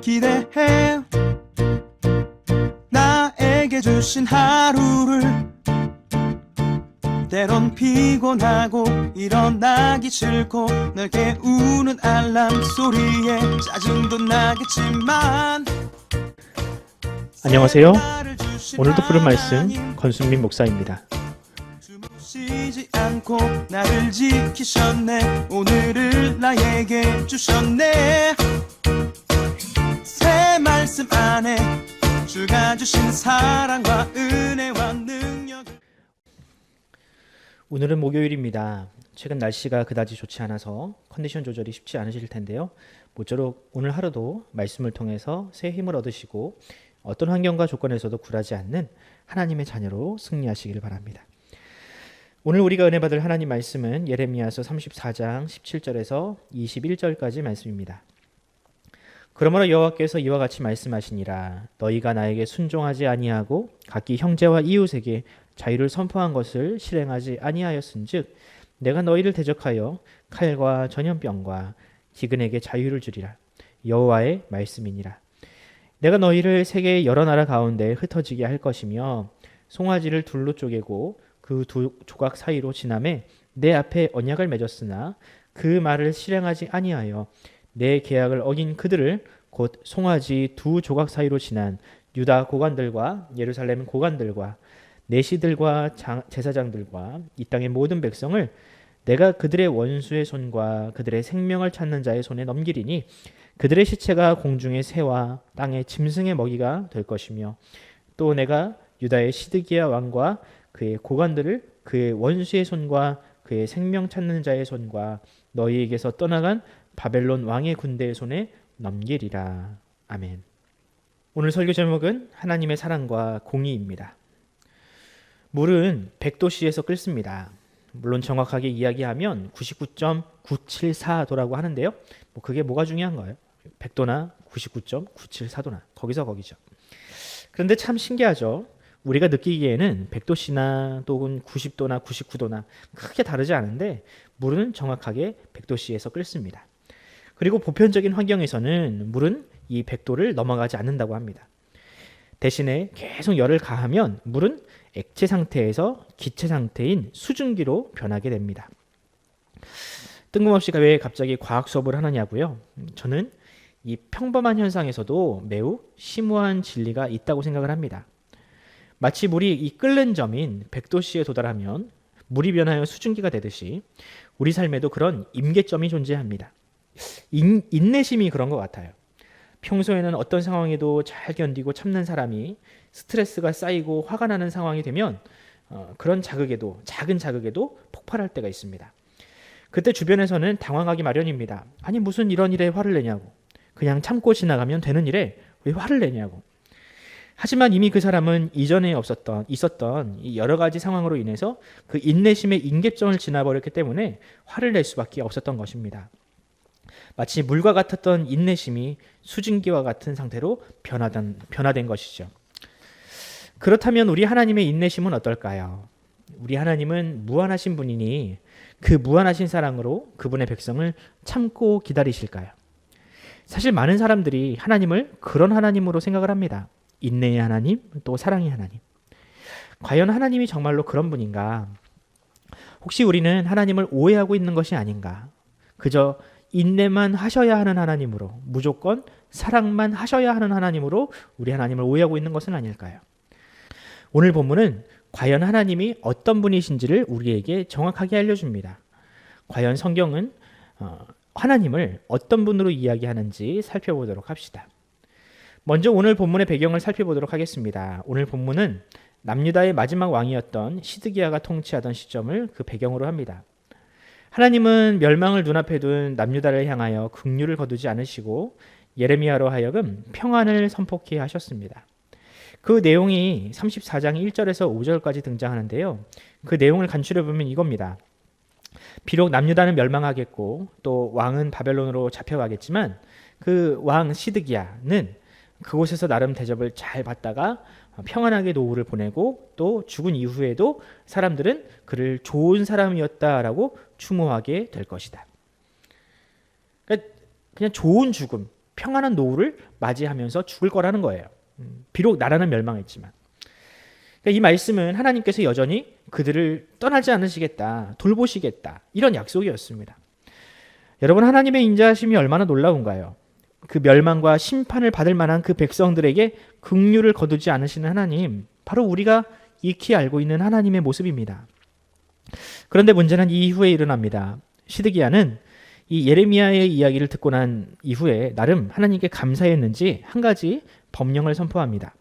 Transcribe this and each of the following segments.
기대해 나에게 주신 하루를 때론 피곤하고 일어나기 싫고 널 깨우는 알람 소리에 짜증도 나겠지만 안녕하세요. 오늘도 부른 말씀 권순민 목사입니다. 쉬지 않고 나를 지키셨네. 오늘을 나에게 주셨네. 새 말씀 안에 주가 주신 사랑과 은혜와 능력. 오늘은 목요일입니다. 최근 날씨가 그다지 좋지 않아서 컨디션 조절이 쉽지 않으실 텐데요. 모쪼록 오늘 하루도 말씀을 통해서 새 힘을 얻으시고 어떤 환경과 조건에서도 굴하지 않는 하나님의 자녀로 승리하시길 바랍니다. 오늘 우리가 은혜 받을 하나님 말씀은 예레미야서 34장 17절에서 21절까지 말씀입니다. 그러므로 여호와께서 이와 같이 말씀하시니라. 너희가 나에게 순종하지 아니하고 각기 형제와 이웃에게 자유를 선포한 것을 실행하지 아니하였은즉 내가 너희를 대적하여 칼과 전염병과 기근에게 자유를 주리라. 여호와의 말씀이니라. 내가 너희를 세계의 여러 나라 가운데 흩어지게 할 것이며 송아지를 둘로 쪼개고 그 두 조각 사이로 지나매 내 앞에 언약을 맺었으나 그 말을 실행하지 아니하여 내 계약을 어긴 그들을 곧 송아지 두 조각 사이로 지난 유다 고관들과 예루살렘 고관들과 내시들과 제사장들과 이 땅의 모든 백성을 내가 그들의 원수의 손과 그들의 생명을 찾는 자의 손에 넘기리니 그들의 시체가 공중의 새와 땅의 짐승의 먹이가 될 것이며 또 내가 유다의 시드기야 왕과 그의 고관들을 그의 원수의 손과 그의 생명 찾는 자의 손과 너희에게서 떠나간 바벨론 왕의 군대의 손에 넘기리라. 아멘. 오늘 설교 제목은 하나님의 사랑과 공의입니다. 물은 100도씨에서 끓습니다. 물론 정확하게 이야기하면 99.974도라고 하는데요. 그게 뭐가 중요한가요? 100도나 99.974도나 거기죠. 그런데 참 신기하죠. 우리가 느끼기에는 100도씨나 또는 90도나 99도나 크게 다르지 않은데 물은 정확하게 100도씨에서 끓습니다. 그리고 보편적인 환경에서는 물은 이 100도를 넘어가지 않는다고 합니다. 대신에 계속 열을 가하면 물은 액체 상태에서 기체 상태인 수증기로 변하게 됩니다. 뜬금없이 왜 갑자기 과학 수업을 하느냐고요? 저는 이 평범한 현상에서도 매우 심오한 진리가 있다고 생각을 합니다. 마치 물이 이 끓는 점인 100도씨에 도달하면 물이 변하여 수증기가 되듯이 우리 삶에도 그런 임계점이 존재합니다. 인내심이 그런 것 같아요. 평소에는 어떤 상황에도 잘 견디고 참는 사람이 스트레스가 쌓이고 화가 나는 상황이 되면 그런 작은 자극에도 폭발할 때가 있습니다. 그때 주변에서는 당황하기 마련입니다. 아니 무슨 이런 일에 화를 내냐고. 그냥 참고 지나가면 되는 일에 왜 화를 내냐고. 하지만 이미 그 사람은 이전에 있었던 여러 가지 상황으로 인해서 그 인내심의 임계점을 지나버렸기 때문에 화를 낼 수밖에 없었던 것입니다. 마치 물과 같았던 인내심이 수증기와 같은 상태로 변화된 것이죠. 그렇다면 우리 하나님의 인내심은 어떨까요? 우리 하나님은 무한하신 분이니 그 무한하신 사랑으로 그분의 백성을 참고 기다리실까요? 사실 많은 사람들이 하나님을 그런 하나님으로 생각을 합니다. 인내의 하나님, 또 사랑의 하나님. 과연 하나님이 정말로 그런 분인가? 혹시 우리는 하나님을 오해하고 있는 것이 아닌가? 그저 인내만 하셔야 하는 하나님으로, 무조건 사랑만 하셔야 하는 하나님으로 우리 하나님을 오해하고 있는 것은 아닐까요? 오늘 본문은 과연 하나님이 어떤 분이신지를 우리에게 정확하게 알려줍니다. 과연 성경은 하나님을 어떤 분으로 이야기하는지 살펴보도록 합시다. 먼저 오늘 본문의 배경을 살펴보도록 하겠습니다. 오늘 본문은 남유다의 마지막 왕이었던 시드기야가 통치하던 시점을 그 배경으로 합니다. 하나님은 멸망을 눈앞에 둔 남유다를 향하여 긍휼을 거두지 않으시고 예레미야로 하여금 평안을 선포케 하셨습니다. 그 내용이 34장 1절에서 5절까지 등장하는데요. 그 내용을 간추려 보면 이겁니다. 비록 남유다는 멸망하겠고 또 왕은 바벨론으로 잡혀가겠지만 그 왕 시드기야는 그곳에서 나름 대접을 잘 받다가 평안하게 노후를 보내고 또 죽은 이후에도 사람들은 그를 좋은 사람이었다라고 추모하게 될 것이다. 그러니까 그냥 좋은 죽음, 평안한 노후를 맞이하면서 죽을 거라는 거예요. 비록 나라는 멸망했지만. 그러니까 이 말씀은 하나님께서 여전히 그들을 떠나지 않으시겠다, 돌보시겠다, 이런 약속이었습니다. 여러분, 하나님의 인자하심이 얼마나 놀라운가요? 그 멸망과 심판을 받을 만한 그 백성들에게 긍휼을 거두지 않으시는 하나님, 바로 우리가 익히 알고 있는 하나님의 모습입니다. 그런데 문제는 이 이후에 일어납니다. 시드기야는 이 예레미야의 이야기를 듣고 난 이후에 나름 하나님께 감사했는지 한 가지 법령을 선포합니다.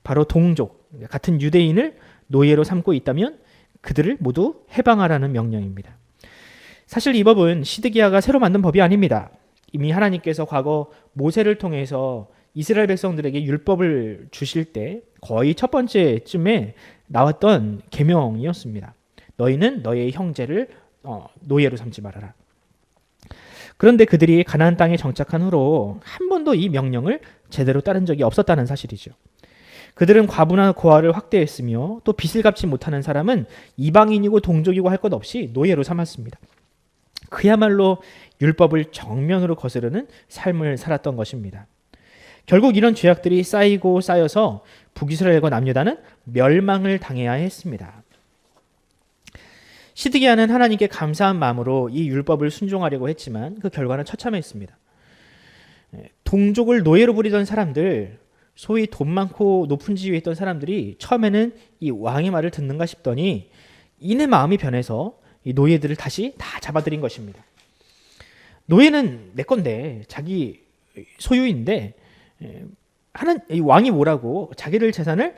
바로 동족, 같은 유대인을 노예로 삼고 있다면 그들을 모두 해방하라는 명령입니다. 사실 이 법은 시드기야가 새로 만든 법이 아닙니다. 이미 하나님께서 과거 모세를 통해서 이스라엘 백성들에게 율법을 주실 때 거의 첫 번째쯤에 나왔던 계명이었습니다. 너희는 너의 형제를 노예로 삼지 말아라. 그런데 그들이 가나안 땅에 정착한 후로 한 번도 이 명령을 제대로 따른 적이 없었다는 사실이죠. 그들은 과부나 고아를 확대했으며 또 빚을 갚지 못하는 사람은 이방인이고 동족이고 할 것 없이 노예로 삼았습니다. 그야말로 율법을 정면으로 거스르는 삶을 살았던 것입니다. 결국 이런 죄악들이 쌓이고 쌓여서 북이스라엘과 남유다는 멸망을 당해야 했습니다. 시드기야는 하나님께 감사한 마음으로 이 율법을 순종하려고 했지만 그 결과는 처참했습니다. 동족을 노예로 부리던 사람들, 소위 돈 많고 높은 지위에 있던 사람들이 처음에는 이 왕의 말을 듣는가 싶더니 이내 마음이 변해서 이 노예들을 다시 다 잡아들인 것입니다. 노예는 내 건데, 자기 소유인데 이 왕이 뭐라고 자기들 재산을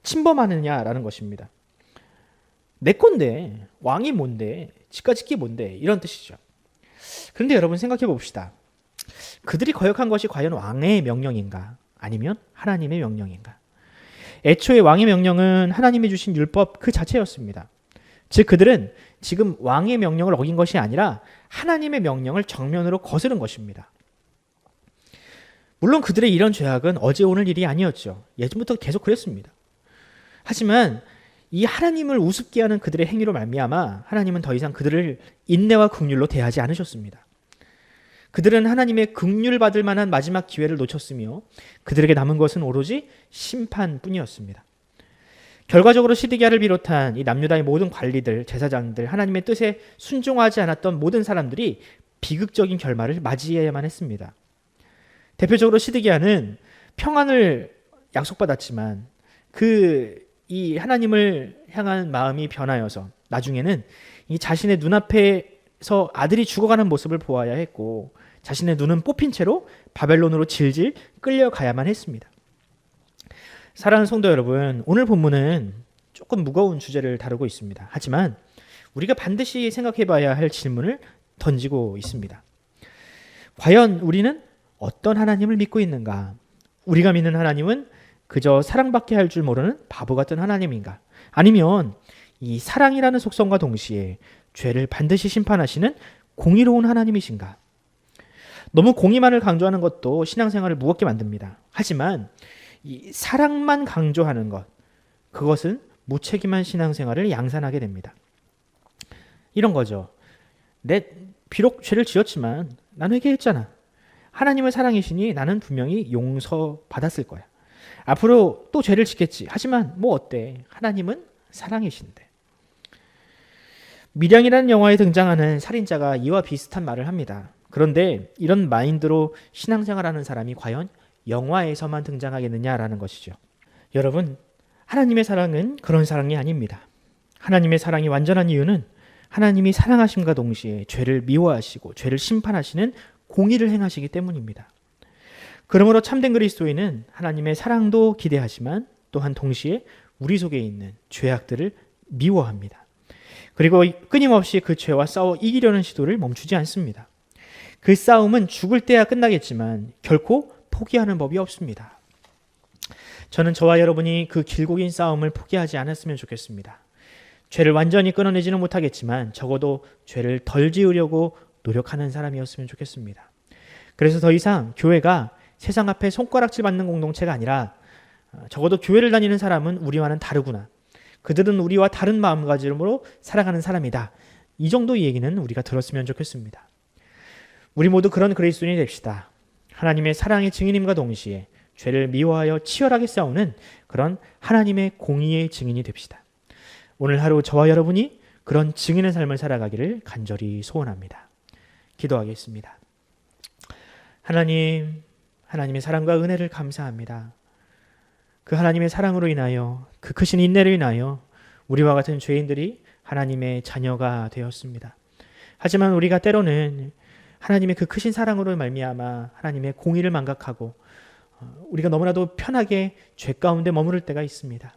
침범하느냐라는 것입니다. 내 건데, 왕이 뭔데, 집가짓기 뭔데, 이런 뜻이죠. 그런데 여러분 생각해 봅시다. 그들이 거역한 것이 과연 왕의 명령인가? 아니면 하나님의 명령인가? 애초에 왕의 명령은 하나님이 주신 율법 그 자체였습니다. 즉 그들은 지금 왕의 명령을 어긴 것이 아니라 하나님의 명령을 정면으로 거스른 것입니다. 물론 그들의 이런 죄악은 어제 오늘 일이 아니었죠. 예전부터 계속 그랬습니다. 하지만 이 하나님을 우습게 하는 그들의 행위로 말미암아 하나님은 더 이상 그들을 인내와 긍휼로 대하지 않으셨습니다. 그들은 하나님의 긍휼 받을 만한 마지막 기회를 놓쳤으며 그들에게 남은 것은 오로지 심판뿐이었습니다. 결과적으로 시드기야를 비롯한 이 남유다의 모든 관리들, 제사장들, 하나님의 뜻에 순종하지 않았던 모든 사람들이 비극적인 결말을 맞이해야만 했습니다. 대표적으로 시드기야는 평안을 약속받았지만 이 하나님을 향한 마음이 변하여서 나중에는 이 자신의 눈앞에서 아들이 죽어가는 모습을 보아야 했고 자신의 눈은 뽑힌 채로 바벨론으로 질질 끌려가야만 했습니다. 사랑하는 성도 여러분, 오늘 본문은 조금 무거운 주제를 다루고 있습니다. 하지만 우리가 반드시 생각해 봐야 할 질문을 던지고 있습니다. 과연 우리는 어떤 하나님을 믿고 있는가? 우리가 믿는 하나님은 그저 사랑받게 할 줄 모르는 바보 같은 하나님인가? 아니면 이 사랑이라는 속성과 동시에 죄를 반드시 심판하시는 공의로운 하나님이신가? 너무 공의만을 강조하는 것도 신앙생활을 무겁게 만듭니다. 하지만 이 사랑만 강조하는 것, 그것은 무책임한 신앙생활을 양산하게 됩니다. 이런 거죠. 비록 죄를 지었지만 나는 회개했잖아. 하나님을 사랑이시니 나는 분명히 용서받았을 거야. 앞으로 또 죄를 짓겠지. 하지만 뭐 어때? 하나님은 사랑이신데. 미량이라는 영화에 등장하는 살인자가 이와 비슷한 말을 합니다. 그런데 이런 마인드로 신앙생활하는 사람이 과연 영화에서만 등장하겠느냐라는 것이죠. 여러분, 하나님의 사랑은 그런 사랑이 아닙니다. 하나님의 사랑이 완전한 이유는 하나님이 사랑하심과 동시에 죄를 미워하시고 죄를 심판하시는 공의를 행하시기 때문입니다. 그러므로 참된 그리스도인은 하나님의 사랑도 기대하지만 또한 동시에 우리 속에 있는 죄악들을 미워합니다. 그리고 끊임없이 그 죄와 싸워 이기려는 시도를 멈추지 않습니다. 그 싸움은 죽을 때야 끝나겠지만 결코 포기하는 법이 없습니다. 저는 저와 여러분이 그 길고 긴 싸움을 포기하지 않았으면 좋겠습니다. 죄를 완전히 끊어내지는 못하겠지만 적어도 죄를 덜 지으려고 노력하는 사람이었으면 좋겠습니다. 그래서 더 이상 교회가 세상 앞에 손가락질 받는 공동체가 아니라 적어도 교회를 다니는 사람은 우리와는 다르구나. 그들은 우리와 다른 마음가짐으로 살아가는 사람이다. 이 정도 얘기는 우리가 들었으면 좋겠습니다. 우리 모두 그런 그리스도인이 됩시다. 하나님의 사랑의 증인임과 동시에 죄를 미워하여 치열하게 싸우는 그런 하나님의 공의의 증인이 됩시다. 오늘 하루 저와 여러분이 그런 증인의 삶을 살아가기를 간절히 소원합니다. 기도하겠습니다. 하나님, 하나님의 사랑과 은혜를 감사합니다. 그 하나님의 사랑으로 인하여, 그 크신 인내로 인하여 우리와 같은 죄인들이 하나님의 자녀가 되었습니다. 하지만 우리가 때로는 하나님의 그 크신 사랑으로 말미암아 하나님의 공의를 망각하고 우리가 너무나도 편하게 죄 가운데 머무를 때가 있습니다.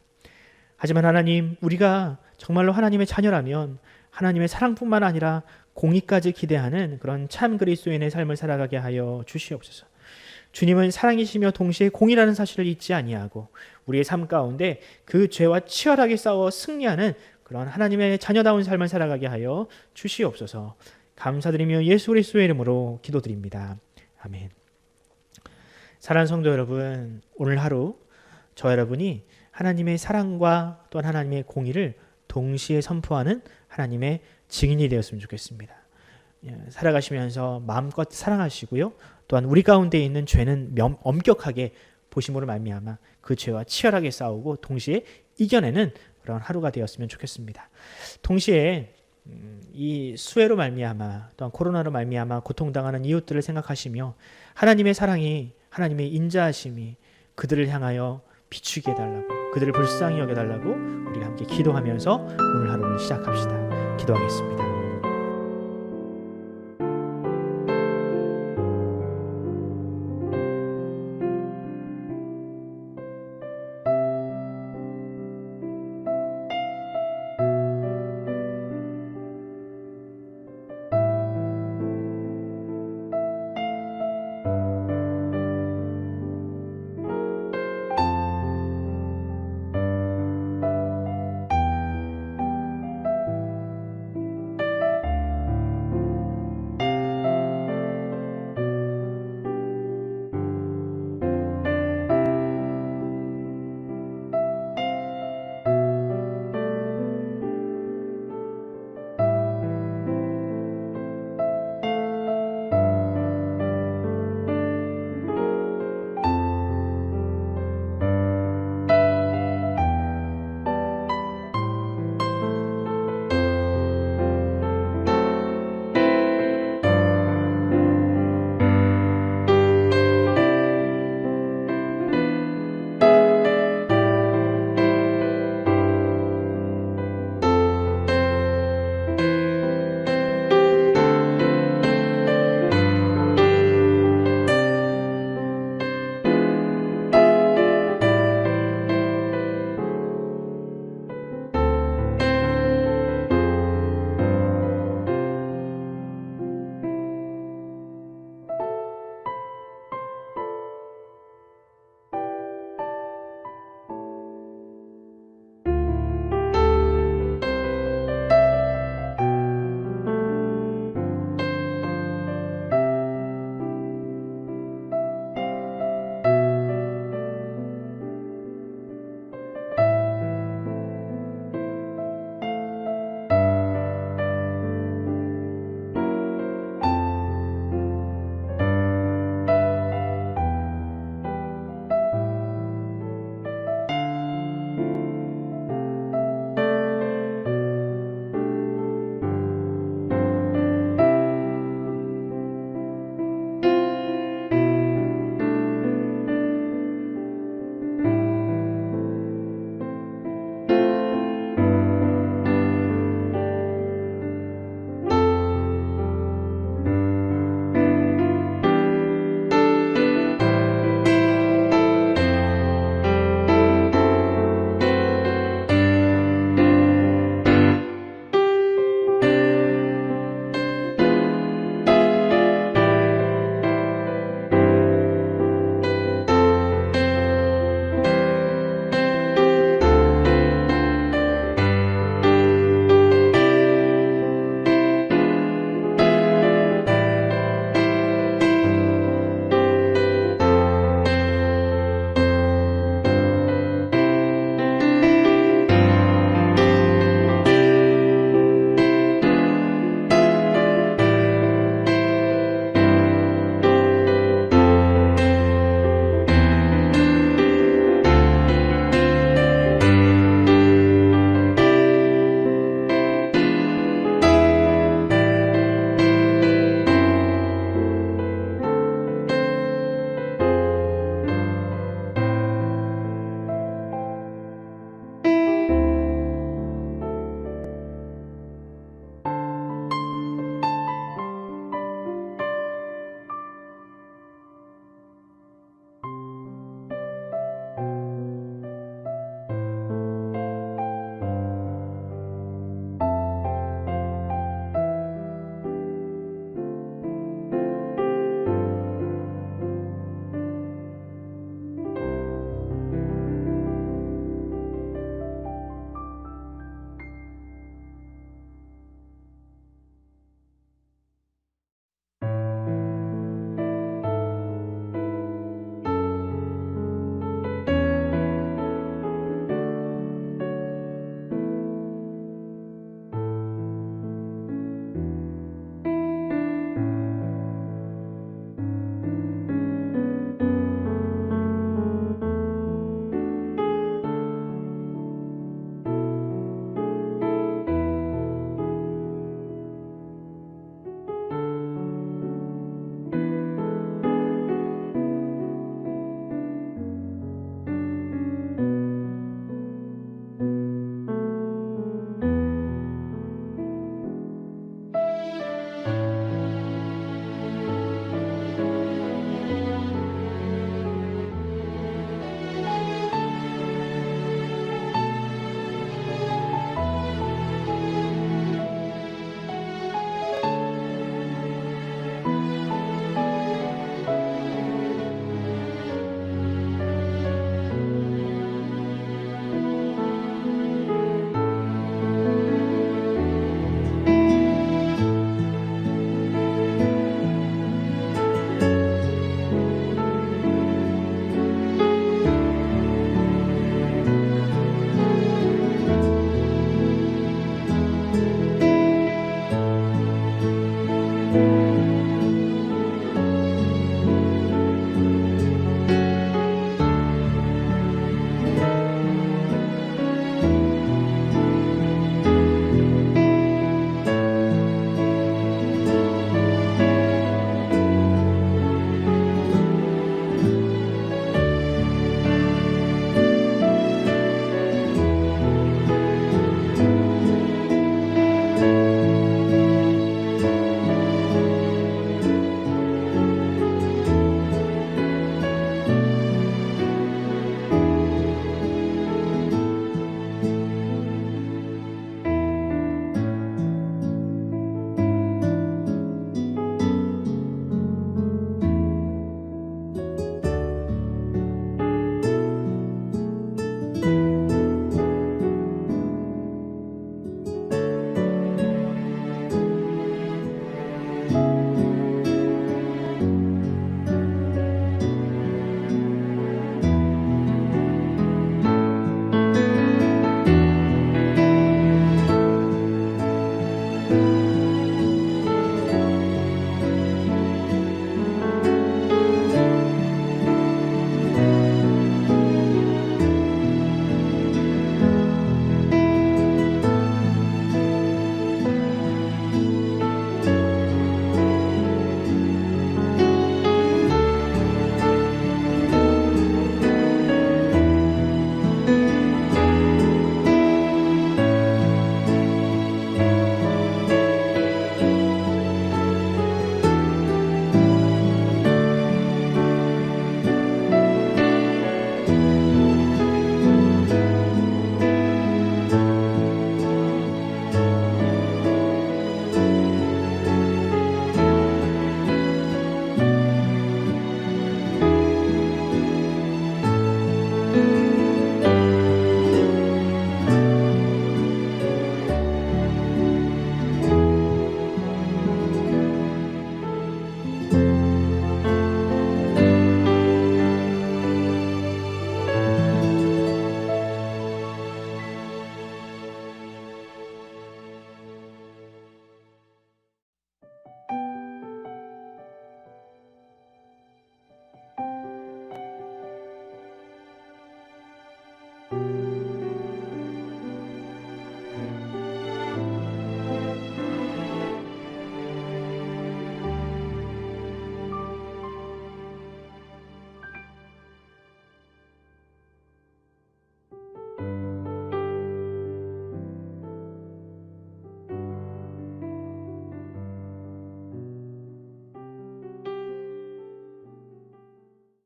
하지만 하나님, 우리가 정말로 하나님의 자녀라면 하나님의 사랑뿐만 아니라 공의까지 기대하는 그런 참 그리스도인의 삶을 살아가게 하여 주시옵소서. 주님은 사랑이시며 동시에 공의라는 사실을 잊지 아니하고 우리의 삶 가운데 그 죄와 치열하게 싸워 승리하는 그런 하나님의 자녀다운 삶을 살아가게 하여 주시옵소서. 감사드리며 예수 그리스도의 이름으로 기도드립니다. 아멘. 사랑하는 성도 여러분, 오늘 하루 저 여러분이 하나님의 사랑과 또한 하나님의 공의를 동시에 선포하는 하나님의 증인이 되었으면 좋겠습니다. 살아가시면서 마음껏 사랑하시고요. 또한 우리 가운데 있는 죄는 엄격하게 보심으로 말미암아 그 죄와 치열하게 싸우고 동시에 이겨내는 그런 하루가 되었으면 좋겠습니다. 동시에 이 수해로 말미암아 또한 코로나로 말미암아 고통당하는 이웃들을 생각하시며 하나님의 사랑이, 하나님의 인자하심이 그들을 향하여 비추게 해달라고, 그들을 불쌍히 여겨달라고 우리가 함께 기도하면서 오늘 하루를 시작합시다. 기도하겠습니다.